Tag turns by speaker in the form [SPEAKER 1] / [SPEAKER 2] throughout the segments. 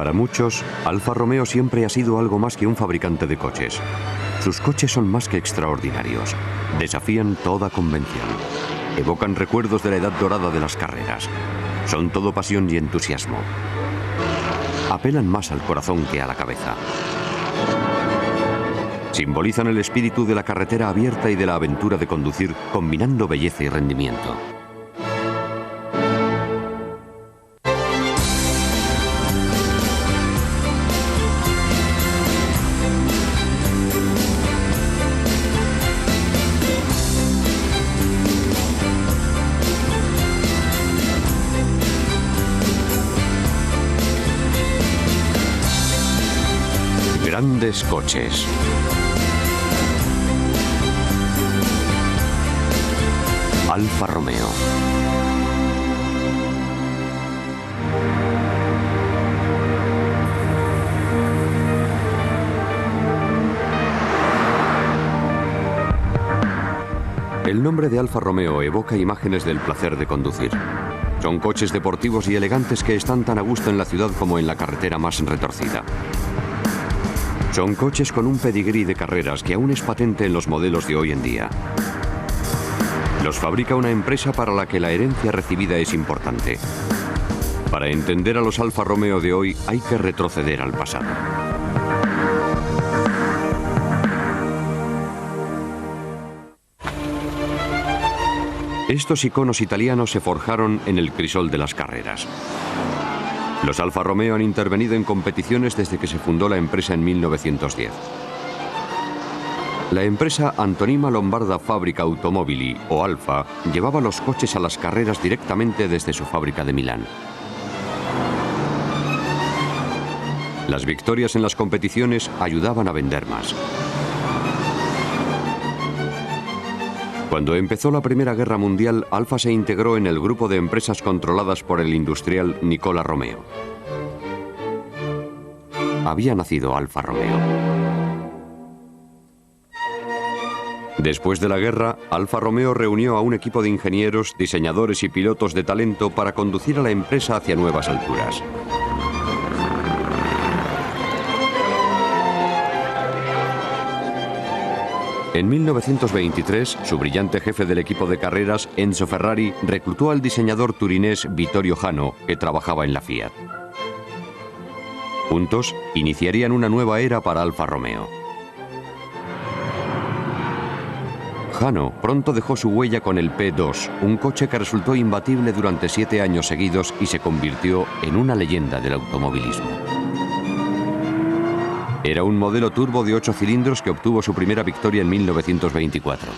[SPEAKER 1] Para muchos, Alfa Romeo siempre ha sido algo más que un fabricante de coches. Sus coches son más que extraordinarios. Desafían toda convención. Evocan recuerdos de la edad dorada de las carreras. Son todo pasión y entusiasmo. Apelan más al corazón que a la cabeza. Simbolizan el espíritu de la carretera abierta y de la aventura de conducir, combinando belleza y rendimiento. Grandes coches. Alfa Romeo. El nombre de Alfa Romeo evoca imágenes del placer de conducir. Son coches deportivos y elegantes que están tan a gusto en la ciudad como en la carretera más retorcida. Son coches con un pedigrí de carreras que aún es patente en los modelos de hoy en día. Los fabrica una empresa para la que la herencia recibida es importante. Para entender a los Alfa Romeo de hoy hay que retroceder al pasado. Estos iconos italianos se forjaron en el crisol de las carreras. Los Alfa Romeo han intervenido en competiciones desde que se fundó la empresa en 1910. La empresa Antonina Lombarda Fabbrica Automobili, o Alfa, llevaba los coches a las carreras directamente desde su fábrica de Milán. Las victorias en las competiciones ayudaban a vender más. Cuando empezó la Primera Guerra Mundial, Alfa se integró en el grupo de empresas controladas por el industrial Nicola Romeo. Había nacido Alfa Romeo. Después de la guerra, Alfa Romeo reunió a un equipo de ingenieros, diseñadores y pilotos de talento para conducir a la empresa hacia nuevas alturas. En 1923, su brillante jefe del equipo de carreras, Enzo Ferrari, reclutó al diseñador turinés Vittorio Jano, que trabajaba en la Fiat. Juntos, iniciarían una nueva era para Alfa Romeo. Jano pronto dejó su huella con el P2, un coche que resultó imbatible durante 7 años seguidos y se convirtió en una leyenda del automovilismo. Era un modelo turbo de 8 cilindros que obtuvo su primera victoria en 1924.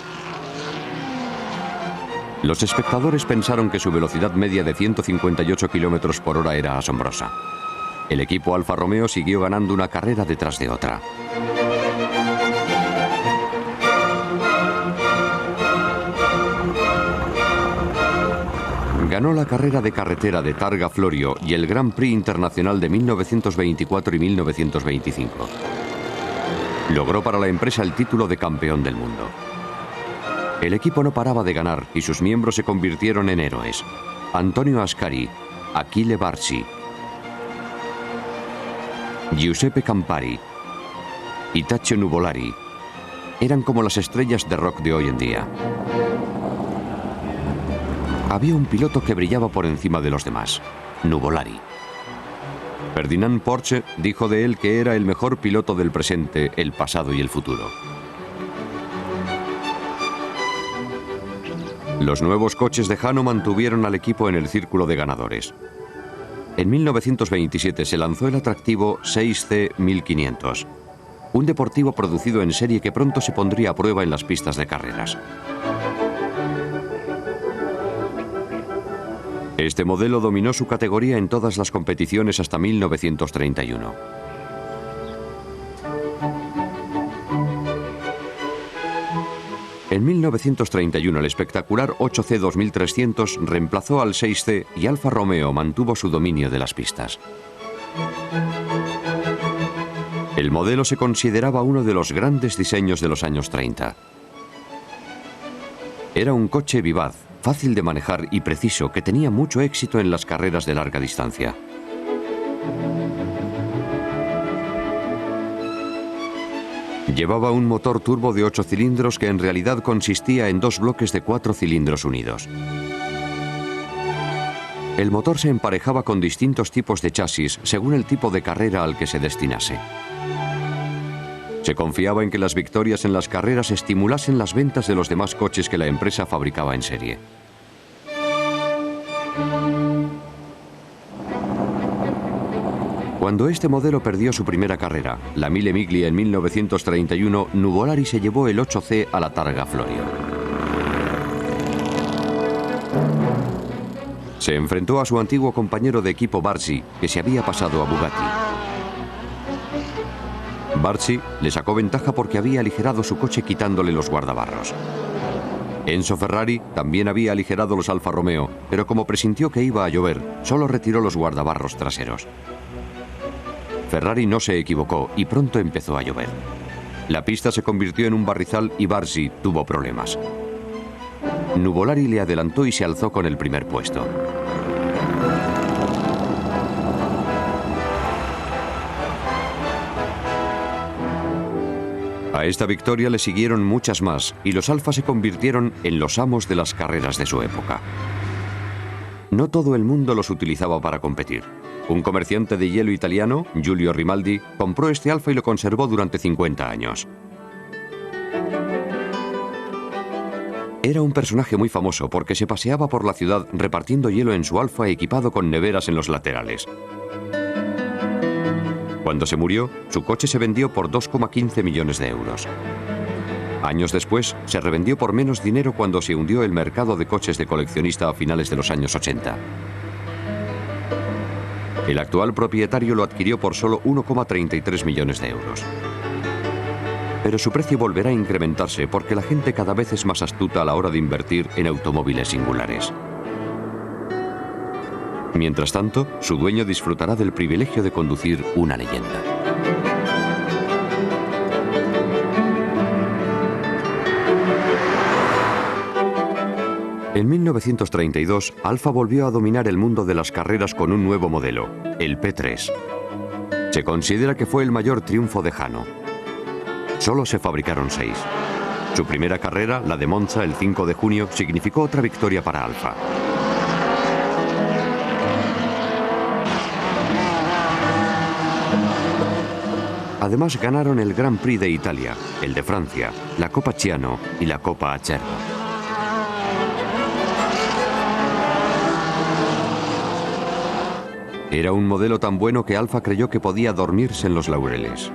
[SPEAKER 1] Los espectadores pensaron que su velocidad media de 158 km por hora era asombrosa. El equipo Alfa Romeo siguió ganando una carrera detrás de otra. Ganó la carrera de carretera de Targa Florio y el Grand Prix Internacional de 1924 y 1925. Logró para la empresa el título de campeón del mundo. El equipo no paraba de ganar y sus miembros se convirtieron en héroes. Antonio Ascari, Achille Barsi, Giuseppe Campari y Taccio Nuvolari eran como las estrellas de rock de hoy en día. Había un piloto que brillaba por encima de los demás, Nuvolari. Ferdinand Porsche dijo de él que era el mejor piloto del presente, el pasado y el futuro. Los nuevos coches de Jano mantuvieron al equipo en el círculo de ganadores. En 1927 se lanzó el atractivo 6C 1500, un deportivo producido en serie que pronto se pondría a prueba en las pistas de carreras. Este modelo dominó su categoría en todas las competiciones hasta 1931. En 1931 el espectacular 8C 2300 reemplazó al 6C y Alfa Romeo mantuvo su dominio de las pistas. El modelo se consideraba uno de los grandes diseños de los años 30. Era un coche vivaz, fácil de manejar y preciso que tenía mucho éxito en las carreras de larga distancia. Llevaba un motor turbo de 8 cilindros que en realidad consistía en 2 bloques de 4 cilindros unidos. El motor se emparejaba con distintos tipos de chasis según el tipo de carrera al que se destinase. Se confiaba en que las victorias en las carreras estimulasen las ventas de los demás coches que la empresa fabricaba en serie. Cuando este modelo perdió su primera carrera, la Mille Miglia en 1931, Nuvolari se llevó el 8C a la Targa Florio. Se enfrentó a su antiguo compañero de equipo Bargi, que se había pasado a Bugatti. Bargi le sacó ventaja porque había aligerado su coche quitándole los guardabarros. Enzo Ferrari también había aligerado los Alfa Romeo, pero como presintió que iba a llover, solo retiró los guardabarros traseros. Ferrari no se equivocó y pronto empezó a llover. La pista se convirtió en un barrizal y Bargi tuvo problemas. Nuvolari le adelantó y se alzó con el primer puesto. A esta victoria le siguieron muchas más y los Alfa se convirtieron en los amos de las carreras de su época. No todo el mundo los utilizaba para competir. Un comerciante de hielo italiano, Giulio Rimaldi, compró este Alfa y lo conservó durante 50 años. Era un personaje muy famoso porque se paseaba por la ciudad repartiendo hielo en su Alfa equipado con neveras en los laterales. Cuando se murió, su coche se vendió por 2,15 millones de euros. Años después, se revendió por menos dinero cuando se hundió el mercado de coches de coleccionista a finales de los años 80. El actual propietario lo adquirió por solo 1,33 millones de euros. Pero su precio volverá a incrementarse porque la gente cada vez es más astuta a la hora de invertir en automóviles singulares. Mientras tanto, su dueño disfrutará del privilegio de conducir una leyenda. En 1932, Alfa volvió a dominar el mundo de las carreras con un nuevo modelo, el P3. Se considera que fue el mayor triunfo de Jano. Solo se fabricaron 6. Su primera carrera, la de Monza, el 5 de junio, significó otra victoria para Alfa. Además ganaron el Grand Prix de Italia, el de Francia, la Coppa Ciano y la Coppa Acerbo. Era un modelo tan bueno que Alfa creyó que podía dormirse en los laureles.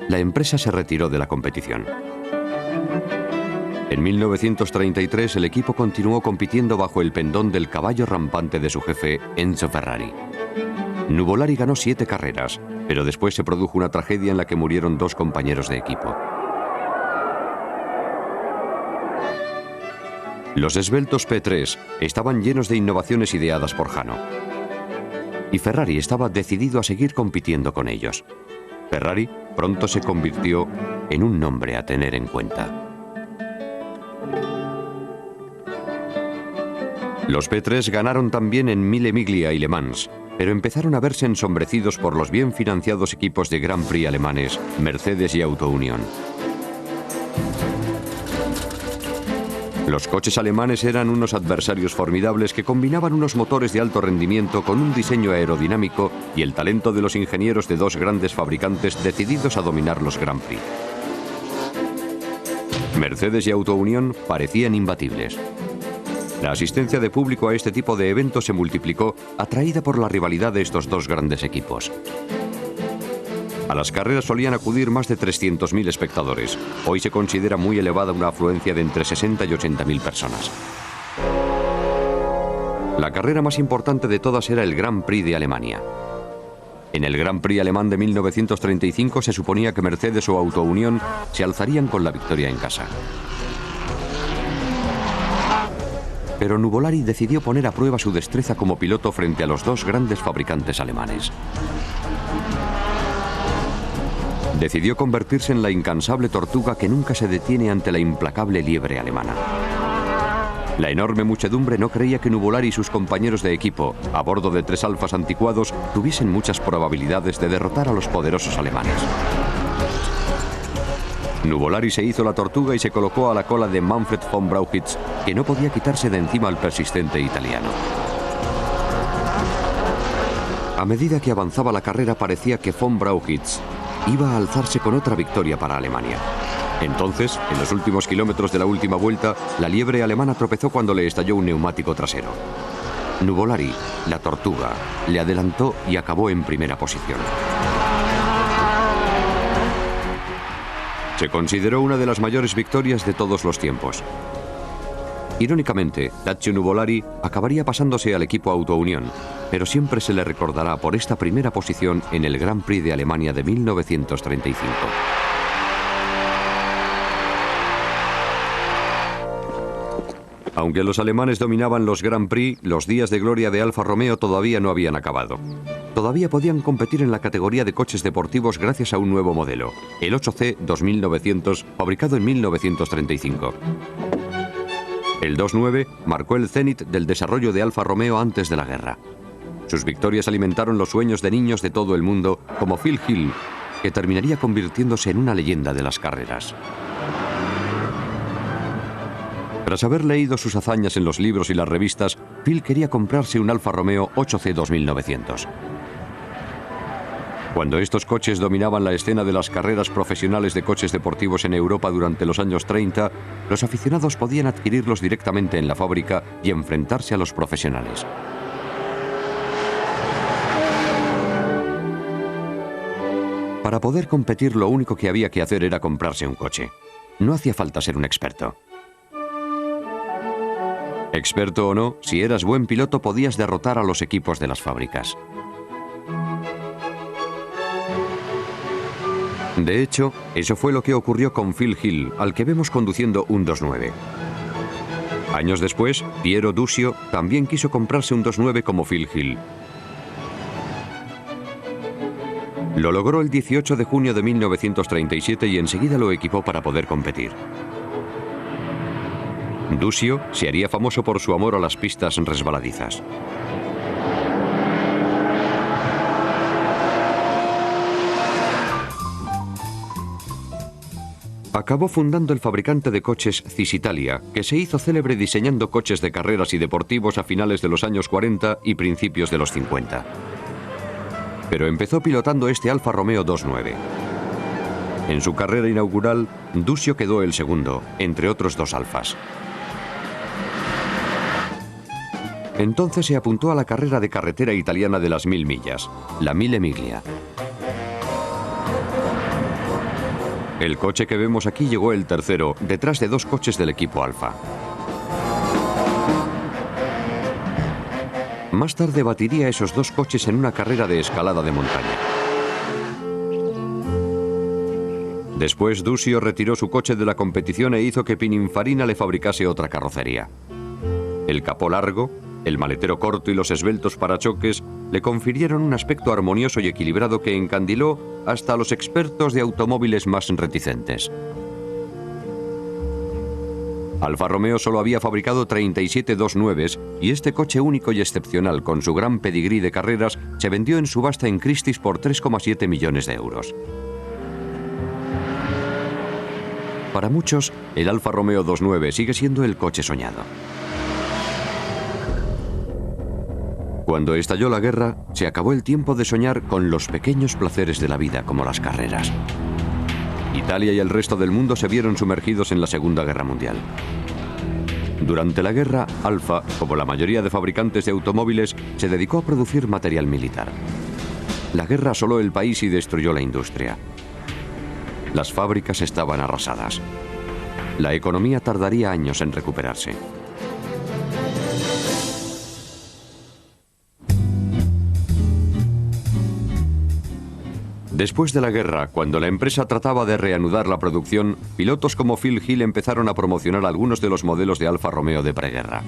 [SPEAKER 1] La empresa se retiró de la competición. En 1933 el equipo continuó compitiendo bajo el pendón del caballo rampante de su jefe, Enzo Ferrari. Nuvolari ganó 7 carreras, pero después se produjo una tragedia en la que murieron 2 compañeros de equipo. Los esbeltos P3 estaban llenos de innovaciones ideadas por Jano. Y Ferrari estaba decidido a seguir compitiendo con ellos. Ferrari pronto se convirtió en un nombre a tener en cuenta. Los P3 ganaron también en Mille Miglia y Le Mans, pero empezaron a verse ensombrecidos por los bien financiados equipos de Grand Prix alemanes, Mercedes y Auto Union. Los coches alemanes eran unos adversarios formidables que combinaban unos motores de alto rendimiento con un diseño aerodinámico y el talento de los ingenieros de 2 grandes fabricantes decididos a dominar los Grand Prix. Mercedes y Auto Union parecían imbatibles. La asistencia de público a este tipo de eventos se multiplicó, atraída por la rivalidad de estos 2 grandes equipos. A las carreras solían acudir más de 300.000 espectadores. Hoy se considera muy elevada una afluencia de entre 60 y 80.000 personas. La carrera más importante de todas era el Grand Prix de Alemania. En el Grand Prix alemán de 1935 se suponía que Mercedes o Auto Union se alzarían con la victoria en casa. Pero Nuvolari decidió poner a prueba su destreza como piloto frente a los 2 grandes fabricantes alemanes. Decidió convertirse en la incansable tortuga que nunca se detiene ante la implacable liebre alemana. La enorme muchedumbre no creía que Nuvolari y sus compañeros de equipo, a bordo de 3 Alfas anticuados, tuviesen muchas probabilidades de derrotar a los poderosos alemanes. Nuvolari se hizo la tortuga y se colocó a la cola de Manfred von Brauchitsch, que no podía quitarse de encima al persistente italiano. A medida que avanzaba la carrera parecía que von Brauchitsch iba a alzarse con otra victoria para Alemania. Entonces, en los últimos kilómetros de la última vuelta, la liebre alemana tropezó cuando le estalló un neumático trasero. Nuvolari, la tortuga, le adelantó y acabó en primera posición. Se consideró una de las mayores victorias de todos los tiempos. Irónicamente, Dacio Nuvolari acabaría pasándose al equipo Auto Unión, pero siempre se le recordará por esta primera posición en el Grand Prix de Alemania de 1935. Aunque los alemanes dominaban los Grand Prix, los días de gloria de Alfa Romeo todavía no habían acabado. Todavía podían competir en la categoría de coches deportivos gracias a un nuevo modelo, el 8C 2900, fabricado en 1935. El 29 marcó el cenit del desarrollo de Alfa Romeo antes de la guerra. Sus victorias alimentaron los sueños de niños de todo el mundo, como Phil Hill, que terminaría convirtiéndose en una leyenda de las carreras. Tras haber leído sus hazañas en los libros y las revistas, Phil quería comprarse un Alfa Romeo 8C 2900. Cuando estos coches dominaban la escena de las carreras profesionales de coches deportivos en Europa durante los años 30, los aficionados podían adquirirlos directamente en la fábrica y enfrentarse a los profesionales. Para poder competir, lo único que había que hacer era comprarse un coche. No hacía falta ser un experto. Experto o no, si eras buen piloto podías derrotar a los equipos de las fábricas. De hecho, eso fue lo que ocurrió con Phil Hill, al que vemos conduciendo un 2.9. Años después, Piero Duccio también quiso comprarse un 2.9 como Phil Hill. Lo logró el 18 de junio de 1937 y enseguida lo equipó para poder competir. Duccio se haría famoso por su amor a las pistas resbaladizas. Acabó fundando el fabricante de coches Cisitalia, que se hizo célebre diseñando coches de carreras y deportivos a finales de los años 40 y principios de los 50. Pero empezó pilotando este Alfa Romeo 2.9. En su carrera inaugural, Duccio quedó el segundo, entre otros dos Alfas. Entonces se apuntó a la carrera de carretera italiana de las 1000 millas, la Mille Miglia. El coche que vemos aquí llegó el tercero, detrás de dos coches del equipo Alfa. Más tarde batiría esos dos coches en una carrera de escalada de montaña. Después Duccio retiró su coche de la competición e hizo que Pininfarina le fabricase otra carrocería. El capó largo, el maletero corto y los esbeltos parachoques le confirieron un aspecto armonioso y equilibrado que encandiló hasta a los expertos de automóviles más reticentes. Alfa Romeo solo había fabricado 37 2.9s y este coche único y excepcional con su gran pedigrí de carreras se vendió en subasta en Christie's por 3,7 millones de euros. Para muchos, el Alfa Romeo 2.9 sigue siendo el coche soñado. Cuando estalló la guerra, se acabó el tiempo de soñar con los pequeños placeres de la vida, como las carreras. Italia y el resto del mundo se vieron sumergidos en la Segunda Guerra Mundial. Durante la guerra, Alfa, como la mayoría de fabricantes de automóviles, se dedicó a producir material militar. La guerra asoló el país y destruyó la industria. Las fábricas estaban arrasadas. La economía tardaría años en recuperarse. Después de la guerra, cuando la empresa trataba de reanudar la producción, pilotos como Phil Hill empezaron a promocionar algunos de los modelos de Alfa Romeo de preguerra.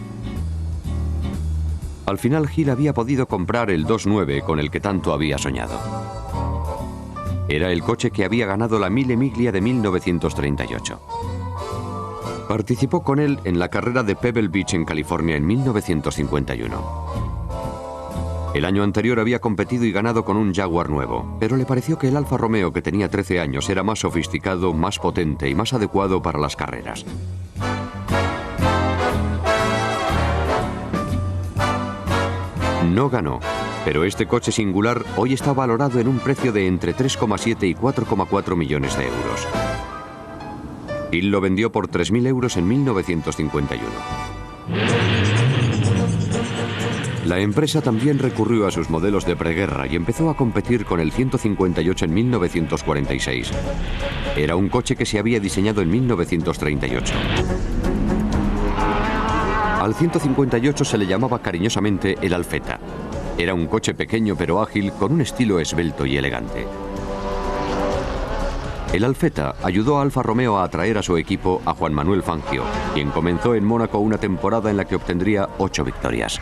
[SPEAKER 1] Al final, Hill había podido comprar el 2.9 con el que tanto había soñado. Era el coche que había ganado la Mille Miglia de 1938. Participó con él en la carrera de Pebble Beach en California en 1951. El año anterior había competido y ganado con un Jaguar nuevo, pero le pareció que el Alfa Romeo, que tenía 13 años, era más sofisticado, más potente y más adecuado para las carreras. No ganó, pero este coche singular hoy está valorado en un precio de entre 3,7 y 4,4 millones de euros. Hill lo vendió por 3.000 euros en 1951. La empresa también recurrió a sus modelos de preguerra y empezó a competir con el 158 en 1946. Era un coche que se había diseñado en 1938. Al 158 se le llamaba cariñosamente el Alfetta. Era un coche pequeño pero ágil, con un estilo esbelto y elegante. El Alfetta ayudó a Alfa Romeo a atraer a su equipo a Juan Manuel Fangio, quien comenzó en Mónaco una temporada en la que obtendría 8 victorias.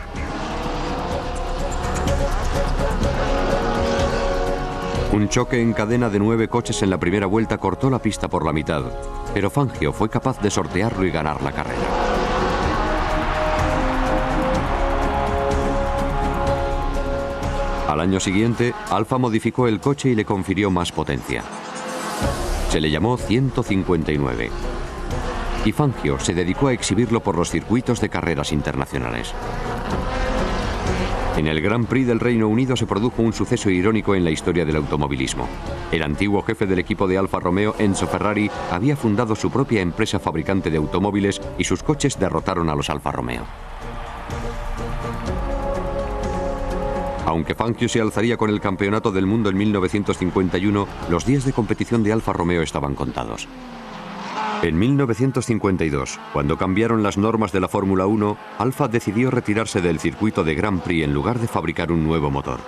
[SPEAKER 1] Un choque en cadena de 9 coches en la primera vuelta cortó la pista por la mitad, pero Fangio fue capaz de sortearlo y ganar la carrera. Al año siguiente, Alfa modificó el coche y le confirió más potencia. Se le llamó 159. Y Fangio se dedicó a exhibirlo por los circuitos de carreras internacionales. En el Grand Prix del Reino Unido se produjo un suceso irónico en la historia del automovilismo. El antiguo jefe del equipo de Alfa Romeo, Enzo Ferrari, había fundado su propia empresa fabricante de automóviles y sus coches derrotaron a los Alfa Romeo. Aunque Fangio se alzaría con el campeonato del mundo en 1951, los días de competición de Alfa Romeo estaban contados. En 1952, cuando cambiaron las normas de la Fórmula 1, Alfa decidió retirarse del circuito de Grand Prix en lugar de fabricar un nuevo motor.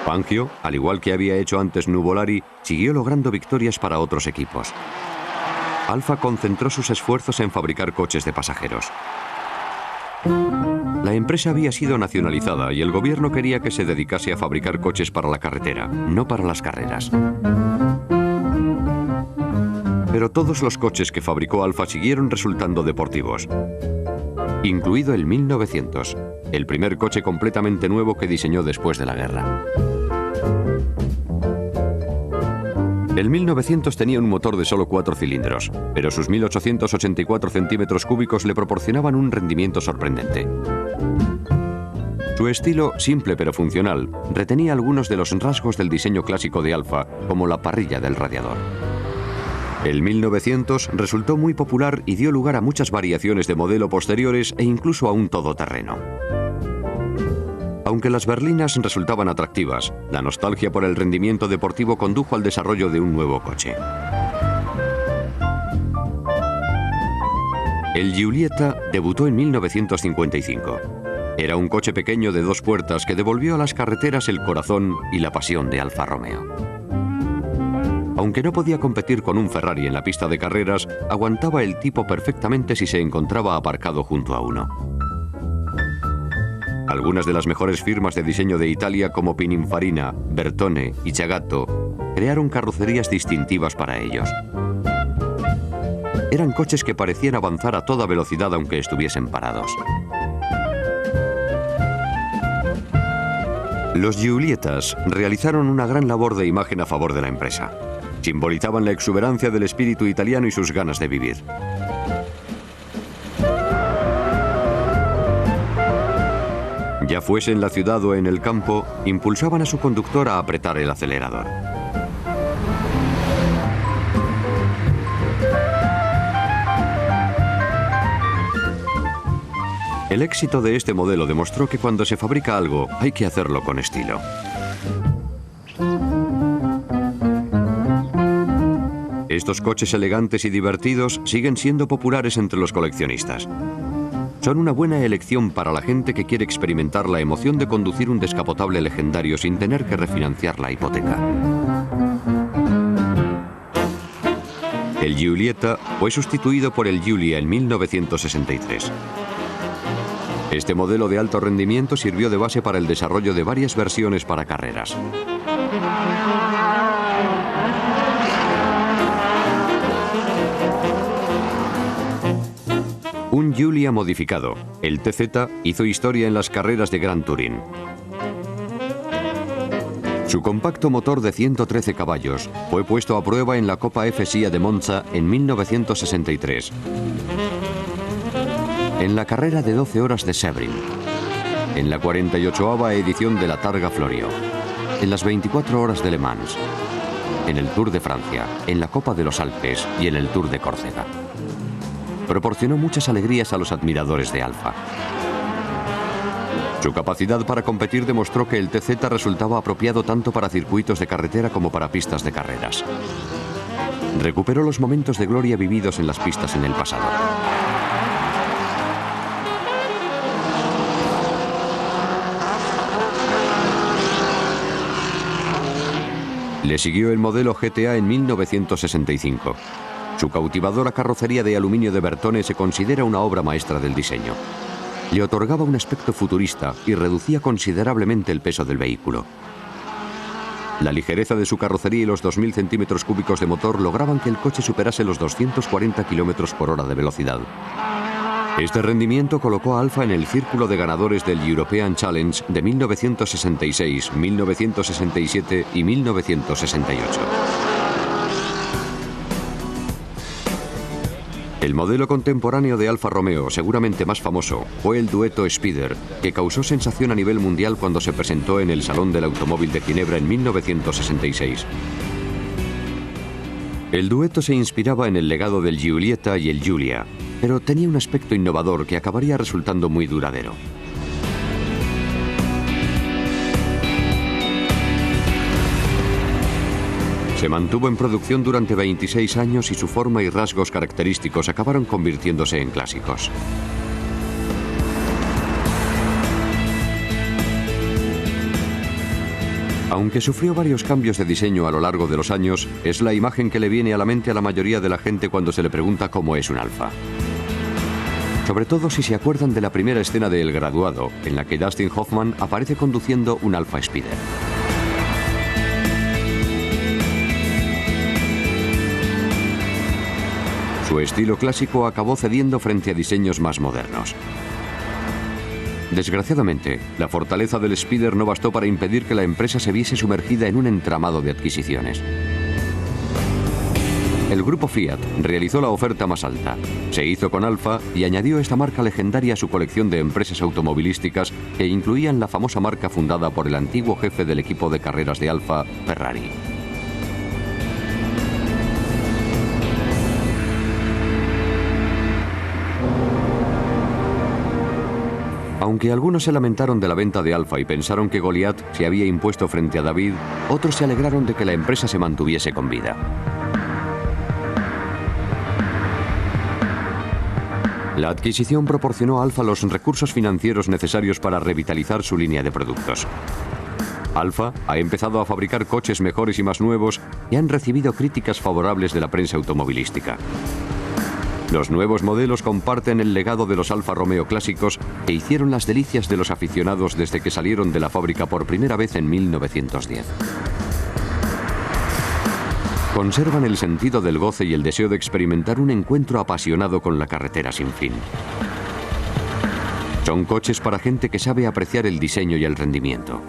[SPEAKER 1] Fangio, al igual que había hecho antes Nuvolari, siguió logrando victorias para otros equipos. Alfa concentró sus esfuerzos en fabricar coches de pasajeros. La empresa había sido nacionalizada y el gobierno quería que se dedicase a fabricar coches para la carretera, no para las carreras. Pero todos los coches que fabricó Alfa siguieron resultando deportivos, incluido el 1900, el primer coche completamente nuevo que diseñó después de la guerra. El 1900 tenía un motor de solo 4 cilindros, pero sus 1884 centímetros cúbicos le proporcionaban un rendimiento sorprendente. Su estilo, simple pero funcional, retenía algunos de los rasgos del diseño clásico de Alfa, como la parrilla del radiador. El 1900 resultó muy popular y dio lugar a muchas variaciones de modelo posteriores e incluso a un todoterreno. Aunque las berlinas resultaban atractivas, la nostalgia por el rendimiento deportivo condujo al desarrollo de un nuevo coche. El Giulietta debutó en 1955. Era un coche pequeño de 2 puertas que devolvió a las carreteras el corazón y la pasión de Alfa Romeo. Aunque no podía competir con un Ferrari en la pista de carreras, aguantaba el tipo perfectamente si se encontraba aparcado junto a uno. Algunas de las mejores firmas de diseño de Italia, como Pininfarina, Bertone y Chagato, crearon carrocerías distintivas para ellos. Eran coches que parecían avanzar a toda velocidad aunque estuviesen parados. Los Giuliettas realizaron una gran labor de imagen a favor de la empresa. Simbolizaban la exuberancia del espíritu italiano y sus ganas de vivir. Ya fuese en la ciudad o en el campo, impulsaban a su conductor a apretar el acelerador. El éxito de este modelo demostró que cuando se fabrica algo, hay que hacerlo con estilo. Estos coches elegantes y divertidos siguen siendo populares entre los coleccionistas. Son una buena elección para la gente que quiere experimentar la emoción de conducir un descapotable legendario sin tener que refinanciar la hipoteca. El Giulietta fue sustituido por el Giulia en 1963. Este modelo de alto rendimiento sirvió de base para el desarrollo de varias versiones para carreras. Un Giulia modificado, el TZ, hizo historia en las carreras de Gran Turín. Su compacto motor de 113 caballos fue puesto a prueba en la Copa FSIA de Monza en 1963, en la carrera de 12 horas de Sebring, en la 48ª edición de la Targa Florio, en las 24 horas de Le Mans, en el Tour de Francia, en la Copa de los Alpes y en el Tour de Córcega. Proporcionó muchas alegrías a los admiradores de Alfa. Su capacidad para competir demostró que el TZ resultaba apropiado tanto para circuitos de carretera como para pistas de carreras. Recuperó los momentos de gloria vividos en las pistas en el pasado. Le siguió el modelo GTA en 1965. Su cautivadora carrocería de aluminio de Bertone se considera una obra maestra del diseño. Le otorgaba un aspecto futurista y reducía considerablemente el peso del vehículo. La ligereza de su carrocería y los 2.000 centímetros cúbicos de motor lograban que el coche superase los 240 kilómetros por hora de velocidad. Este rendimiento colocó a Alfa en el círculo de ganadores del European Challenge de 1966, 1967 y 1968. El modelo contemporáneo de Alfa Romeo, seguramente más famoso, fue el Duetto Spider, que causó sensación a nivel mundial cuando se presentó en el Salón del Automóvil de Ginebra en 1966. El Duetto se inspiraba en el legado del Giulietta y el Giulia, pero tenía un aspecto innovador que acabaría resultando muy duradero. Se mantuvo en producción durante 26 años y su forma y rasgos característicos acabaron convirtiéndose en clásicos. Aunque sufrió varios cambios de diseño a lo largo de los años, es la imagen que le viene a la mente a la mayoría de la gente cuando se le pregunta cómo es un Alfa. Sobre todo si se acuerdan de la primera escena de El Graduado, en la que Dustin Hoffman aparece conduciendo un Alfa Spider. Su estilo clásico acabó cediendo frente a diseños más modernos. Desgraciadamente, la fortaleza del Spider no bastó para impedir que la empresa se viese sumergida en un entramado de adquisiciones. El grupo Fiat realizó la oferta más alta, se hizo con Alfa y añadió esta marca legendaria a su colección de empresas automovilísticas que incluían la famosa marca fundada por el antiguo jefe del equipo de carreras de Alfa, Ferrari. Aunque algunos se lamentaron de la venta de Alfa y pensaron que Goliat se había impuesto frente a David, otros se alegraron de que la empresa se mantuviese con vida. La adquisición proporcionó a Alfa los recursos financieros necesarios para revitalizar su línea de productos. Alfa ha empezado a fabricar coches mejores y más nuevos y han recibido críticas favorables de la prensa automovilística. Los nuevos modelos comparten el legado de los Alfa Romeo clásicos que hicieron las delicias de los aficionados desde que salieron de la fábrica por primera vez en 1910. Conservan el sentido del goce y el deseo de experimentar un encuentro apasionado con la carretera sin fin. Son coches para gente que sabe apreciar el diseño y el rendimiento.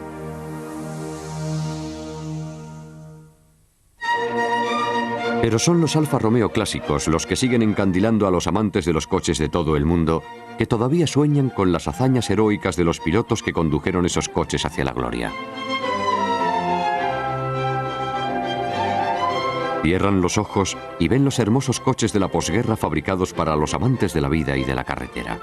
[SPEAKER 1] Pero son los Alfa Romeo clásicos los que siguen encandilando a los amantes de los coches de todo el mundo, que todavía sueñan con las hazañas heroicas de los pilotos que condujeron esos coches hacia la gloria. Cierran los ojos y ven los hermosos coches de la posguerra fabricados para los amantes de la vida y de la carretera.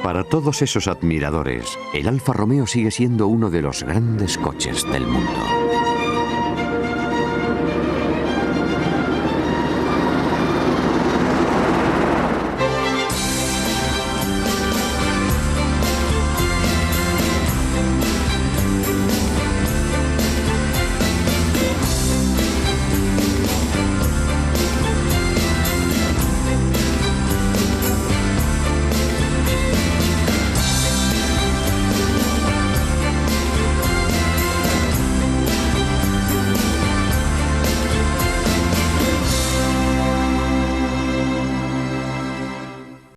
[SPEAKER 1] Para todos esos admiradores, el Alfa Romeo sigue siendo uno de los grandes coches del mundo.